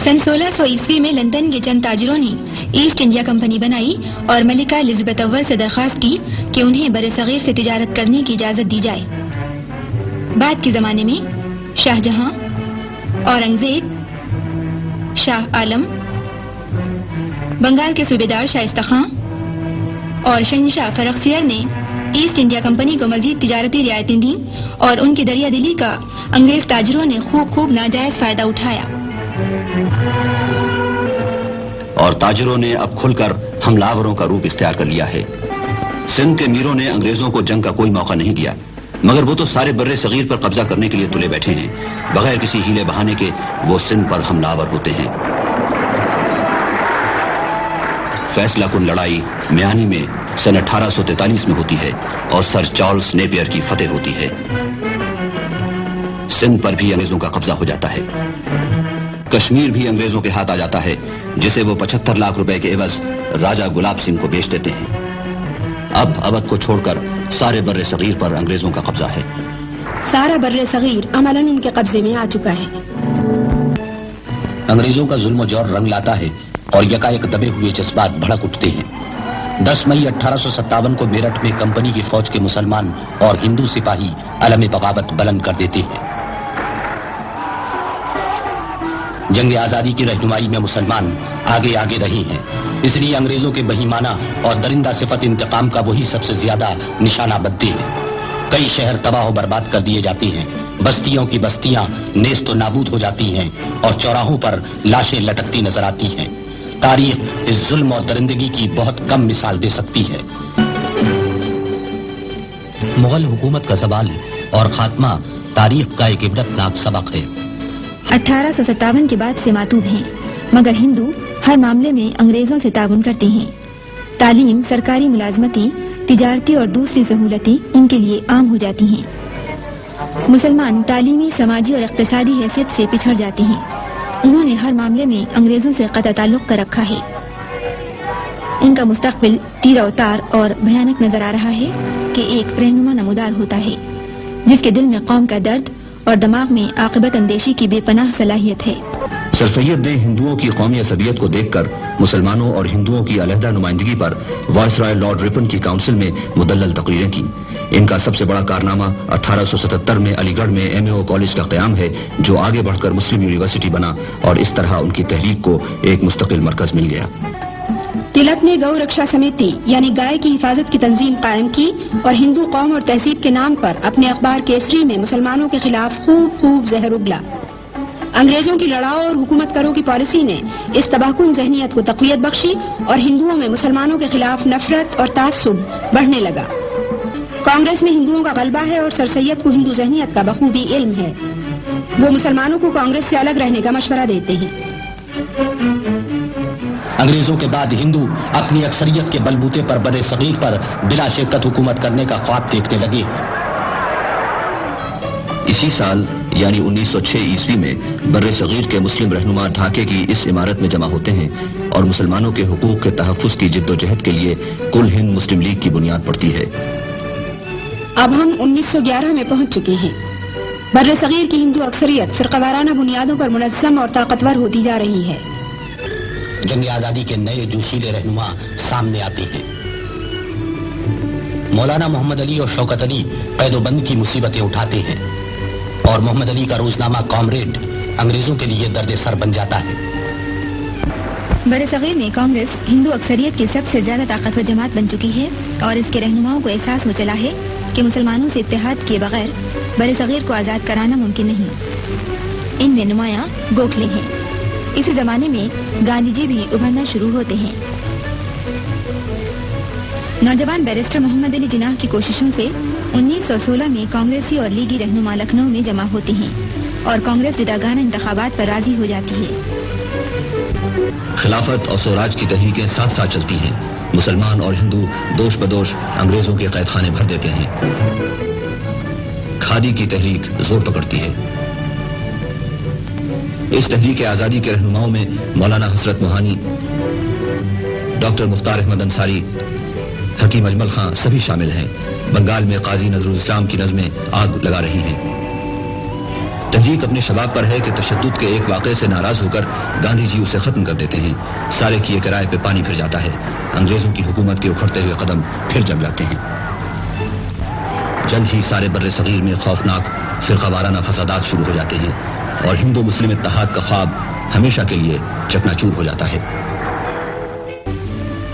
सन 1600 ईस्वी में लंदन के चंद ताजरों ने ईस्ट इंडिया कंपनी बनाई और मलिका एलिजाबेथ अव्वल से दरख्वास्त की कि उन्हें बरसगीर से तिजारत करने की इजाजत दी जाए। बाद के जमाने में शाहजहां, औरंगजेब, शाह आलम, बंगाल के सूबेदार शाइस्ता खां और शहंशाह फर्रुखसियर ने ईस्ट इंडिया कंपनी को मजीद तिजारती रियायतें दी और उनकी दरिया दिली का अंग्रेज ताजरों ने खूब नाजायज फायदा उठाया। और ताजरों ने अब खुलकर हमलावरों का रूप इख्तियार कर लिया है। सिंध के मीरों ने अंग्रेजों को जंग का कोई मौका नहीं दिया, मगर वो तो सारे बर्रे सगीर पर कब्जा करने के लिए तुले बैठे हैं। बगैर किसी हीले बहाने के वो सिंध पर हमलावर होते हैं। फैसला कुन लड़ाई म्यानी में सन 1843 में होती है और सर चार्ल्स नेपियर की फतेह होती है। सिंध पर भी अंग्रेजों का कब्जा हो जाता है। कश्मीर भी अंग्रेजों के हाथ आ जाता है, जिसे वो 75 लाख रुपए के एवज राजा गुलाब सिंह को बेच देते हैं। अब अवध को छोड़कर सारे बर्रे सगीर पर अंग्रेजों का कब्जा है। सारा बर्रे सगीर अमलन उनके कब्जे में आ चुका है। अंग्रेजों का जुल्म जौर रंग लाता है और यकायक दबे हुए जज्बात भड़क उठते हैं। 10 मई 1857 को मेरठ में कंपनी की फौज के मुसलमान और हिंदू सिपाही अलम बगावत बुलंद कर देते हैं। जंग आजादी की रहनुमाई में मुसलमान आगे आगे रहे हैं, इसलिए अंग्रेजों के बहीमाना और दरिंदा सिफत इंतकाम का वही सबसे ज्यादा निशाना बनते हैं। कई शहर तबाह बर्बाद कर दिए जाते हैं, बस्तियों की बस्तियां नेस्त नाबूद हो जाती हैं और चौराहों पर लाशें लटकती नजर आती हैं। तारीख इस जुल्म और दरिंदगी की बहुत कम मिसाल दे सकती है। मुगल हुकूमत का ज़वाल और खात्मा तारीख का एक इबरतनाक सबक है। 1857 के बाद से मातूब हैं, मगर हिंदू हर मामले में अंग्रेजों से ताउन करते हैं। तालीम, सरकारी मुलाजमती, तिजारती और दूसरी सहूलतें उनके लिए आम हो जाती हैं। मुसलमान तालीमी, समाजी और इक़्तिसादी हैसियत से पिछड़ जाते हैं। उन्होंने हर मामले में अंग्रेजों से क़तअ ताल्लुक़ कर रखा है। इनका मुस्तक़बिल तीर अवतार और भयानक नजर आ रहा है कि एक रहनुमा नमूदार होता है जिसके दिल में कौम का दर्द और दिमाग में आक़िबत अंदेशी की बेपनाह सलाहियत है। सर सैयद ने हिंदुओं की कौमी असबियत को देखकर मुसलमानों और हिंदुओं की अलहदा नुमाइंदगी पर वायसराय लॉर्ड रिपन की काउंसिल में मुदल्लल तकरीरें की। इनका सबसे बड़ा कारनामा 1877 में अलीगढ़ में MAO कॉलेज का क़याम है, जो आगे बढ़कर मुस्लिम यूनिवर्सिटी बना और इस तरह उनकी तहरीक को एक मुस्तकिल मरकज मिल गया। तिलक ने गौ रक्षा समिति यानी गाय की हिफाजत की तंजीम कायम की और हिंदू कौम और तहजीब के नाम पर अपने अखबार केसरी में मुसलमानों के खिलाफ खूब जहर उगला। अंग्रेजों की लड़ाओ और हुकूमत करो की पॉलिसी ने इस तबाहकुन ज़हनियत को तक़वियत बख्शी और हिंदुओं में मुसलमानों के खिलाफ नफरत और तासुब बढ़ने लगा। कांग्रेस में हिंदुओं का गलबा है और सर सैयद को हिंदू ज़हनियत का बखूबी इल्म है। वो मुसलमानों को कांग्रेस से अलग रहने का मशवरा देते हैं। अंग्रेजों के बाद हिंदू अपनी अक्सरियत के बलबूते पर बड़े सगीर पर बिला शिरकत हुकूमत करने का ख्वाब देखने लगे। इसी साल यानी 1906 ईस्वी में बर्रे सगीर के मुस्लिम रहनुमा ढाके की इस इमारत में जमा होते हैं और मुसलमानों के हुकूक के तहफ़्फ़ुज़ की जिद्दोजहद के लिए कुल हिंद मुस्लिम लीग की बुनियाद पड़ती है। अब हम 1911 में पहुंच चुके हैं। बर्रे सगीर की हिंदू अक्सरियत फ़िरक़ावाराना बुनियादों पर मुनज़्ज़म और ताकतवर होती जा रही है। जंग आजादी के नए जोशीले रहनुमा सामने आते हैं। मौलाना मोहम्मद अली और शौकत अली कैदोबंद की मुसीबतें उठाते हैं और मोहम्मद अली का रोजनामा कॉमरेड अंग्रेजों के लिए दर्द सर बन जाता है। बड़े सगीर में कांग्रेस हिंदू अक्सरियत की सबसे ज्यादा ताकतवर जमात बन चुकी है और इसके रहनुमाओं को एहसास हो चला है कि मुसलमानों से इत्तेहाद किए बगैर बड़े सगीर को आजाद कराना मुमकिन नहीं। इनमें नुमायां गोखले हैं। इसी जमाने में गांधी जी भी उभरना शुरू होते हैं। नौजवान बैरिस्टर मोहम्मद अली जिन्नाह की कोशिशों से 1916 में कांग्रेसी और लीगी रहनुमा लखनऊ में जमा होते हैं और कांग्रेस जुदागाना इंतखाबात पर राजी हो जाती है। खिलाफत और स्वराज की तहरीकें साथ साथ चलती हैं। मुसलमान और हिंदू दोष बदोश अंग्रेजों के कैद खाने भर देते हैं। खादी की तहरीक जोर पकड़ती है। इस तहरीक आजादी के रहनुमाओं में मौलाना हसरत मोहानी, डॉक्टर मुख्तार अहमद अंसारी, हकीम अजमल खां सभी शामिल हैं। बंगाल में काजी नजरुल इस्लाम की नज़में आग लगा रही हैं। تحریک اپنے شباب پر ہے کہ تشدد کے ایک واقعے سے ناراض ہو کر گاندھی جی اسے ختم کر دیتے ہیں. سارے کیے کرائے پہ پانی پھر جاتا ہے. انگریزوں کی حکومت کے اکھڑتے ہوئے قدم پھر جم جاتے ہیں. جلد ہی سارے بر صغیر میں خوفناک فرقہ وارانہ فسادات شروع ہو جاتے ہیں اور ہندو مسلم اتحاد کا خواب ہمیشہ کے لیے چکنا چور ہو جاتا ہے.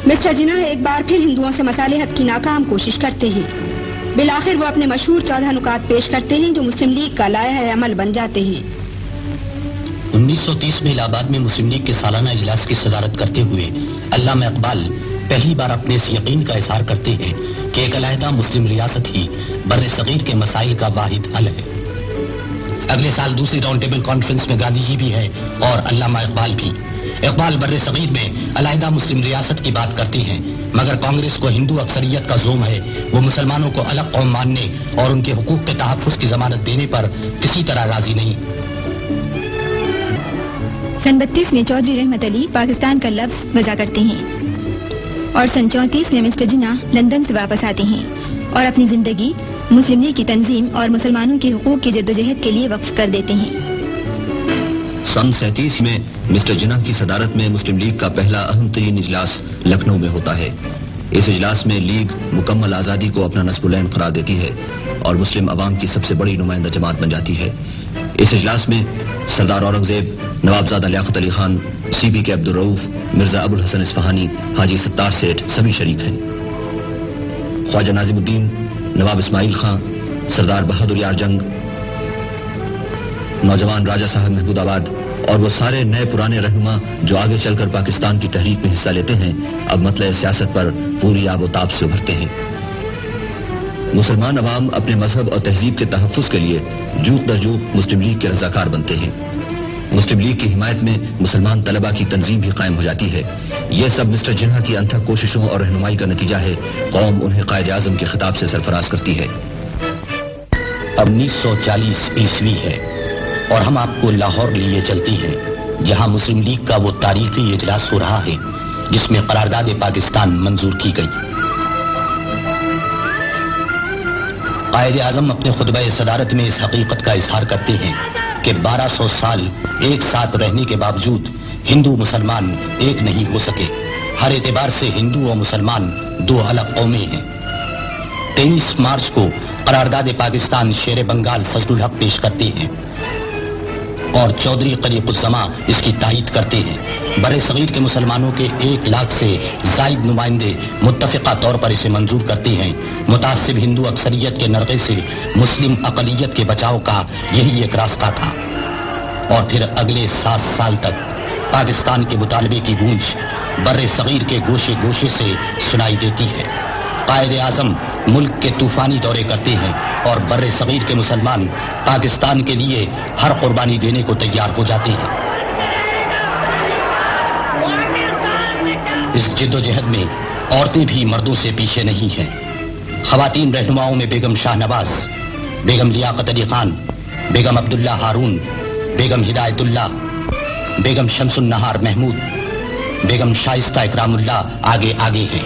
مسٹر جناح ایک بار پھر ہندوؤں سے مصالحت کی ناکام کوشش کرتے ہیں. بالآخر وہ اپنے مشہور 14 نکات پیش کرتے ہیں جو مسلم لیگ کا لائحہ عمل بن جاتے ہیں. 1930 میں الہ آباد میں مسلم لیگ کے سالانہ اجلاس کی صدارت کرتے ہوئے علامہ اقبال پہلی بار اپنے اس یقین کا اظہار کرتے ہیں کہ ایک علیحدہ مسلم ریاست ہی بر صغیر کے مسائل کا واحد حل ہے. اگلے سال دوسری راؤنڈ ٹیبل کانفرنس میں گاندھی جی بھی ہے اور علامہ اقبال بھی. اقبال بر صغیر میں علیحدہ مسلم ریاست کی بات کرتے ہیں، مگر کانگریس کو ہندو اکثریت کا زوم ہے. وہ مسلمانوں کو الگ قوم ماننے اور ان کے حقوق کے تحفظ کی ضمانت دینے پر کسی طرح راضی نہیں. سن 32 میں چودھری رحمت علی پاکستان کا لفظ وضع کرتے ہیں اور سن 34 میں مسٹر جناح لندن سے واپس آتے ہیں اور اپنی زندگی مسلم لیگ کی تنظیم اور مسلمانوں کے حقوق کی جدوجہد کے لیے وقف کر دیتے ہیں. سن 37 میں مسٹر جناح کی صدارت میں مسلم لیگ کا پہلا اہم ترین اجلاس لکھنؤ میں ہوتا ہے. اس اجلاس میں لیگ مکمل آزادی کو اپنا نصب العین قرار دیتی ہے اور مسلم عوام کی سب سے بڑی نمائندہ جماعت بن جاتی ہے. اس اجلاس میں سردار اورنگزیب، نوابزادہ لیاقت علی خان، سی بی کے عبدالرؤف، مرزا ابو الحسن اصفہانی، حاجی ستار سیٹھ سبھی شریک ہیں. خواجہ ناظم الدین، نواب اسماعیل خان، سردار بہادر یار جنگ، نوجوان راجہ صاحب محمود آباد اور وہ سارے نئے پرانے رہنما جو آگے چل کر پاکستان کی تحریک میں حصہ لیتے ہیں اب مطلع سیاست پر پوری آب و تاب سے ابھرتے ہیں. مسلمان عوام اپنے مذہب اور تہذیب کے تحفظ کے لیے جوق در جوق مسلم لیگ کے رضاکار بنتے ہیں. مسلم لیگ کی حمایت میں مسلمان طلبہ کی تنظیم بھی قائم ہو جاتی ہے. یہ سب مسٹر جناح کی انتھک کوششوں اور رہنمائی کا نتیجہ ہے. قوم انہیں قائد اعظم کے خطاب سے سرفراز کرتی ہے. اب 1940 عیسوی ہے اور ہم آپ کو لاہور لیے چلتے ہیں جہاں مسلم لیگ کا وہ تاریخی اجلاس ہو رہا ہے جس میں قرارداد پاکستان منظور کی گئی. قائد اعظم اپنے خطبہ صدارت میں اس حقیقت کا اظہار کرتے ہیں کہ 1200 سال ایک ساتھ رہنے کے باوجود ہندو مسلمان ایک نہیں ہو سکے. ہر اعتبار سے ہندو اور مسلمان دو الگ قومیں ہیں. 23 مارچ کو قرارداد پاکستان شیر بنگال فضل الحق پیش کرتے ہیں اور چودھری قریب الزماں اس کی تائید کرتے ہیں. بر صغیر کے مسلمانوں کے 1 لاکھ سے زائد نمائندے متفقہ طور پر اسے منظور کرتے ہیں. متعصب ہندو اکثریت کے نرغے سے مسلم اقلیت کے بچاؤ کا یہی ایک راستہ تھا. اور پھر اگلے 7 سال تک پاکستان کے مطالبے کی گونج بر صغیر کے گوشے گوشے سے سنائی دیتی ہے. قائد اعظم ملک کے طوفانی دورے کرتے ہیں اور بر صغیر کے مسلمان پاکستان کے لیے ہر قربانی دینے کو تیار ہو جاتے ہیں. اس جد و جہد میں عورتیں بھی مردوں سے پیچھے نہیں ہیں. خواتین رہنماؤں میں بیگم شاہ نواز، بیگم لیاقت علی خان، بیگم عبداللہ ہارون، بیگم ہدایت اللہ، بیگم شمس النہار محمود، بیگم شائستہ اکرام اللہ آگے آگے ہیں.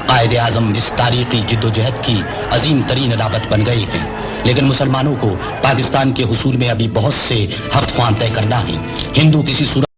قائد اعظم اس تاریخی جد و جہد کی عظیم ترین علامت بن گئے ہیں. لیکن مسلمانوں کو پاکستان کے حصول میں ابھی بہت سے ہفتخواں طے کرنا ہے. ہندو کسی صورت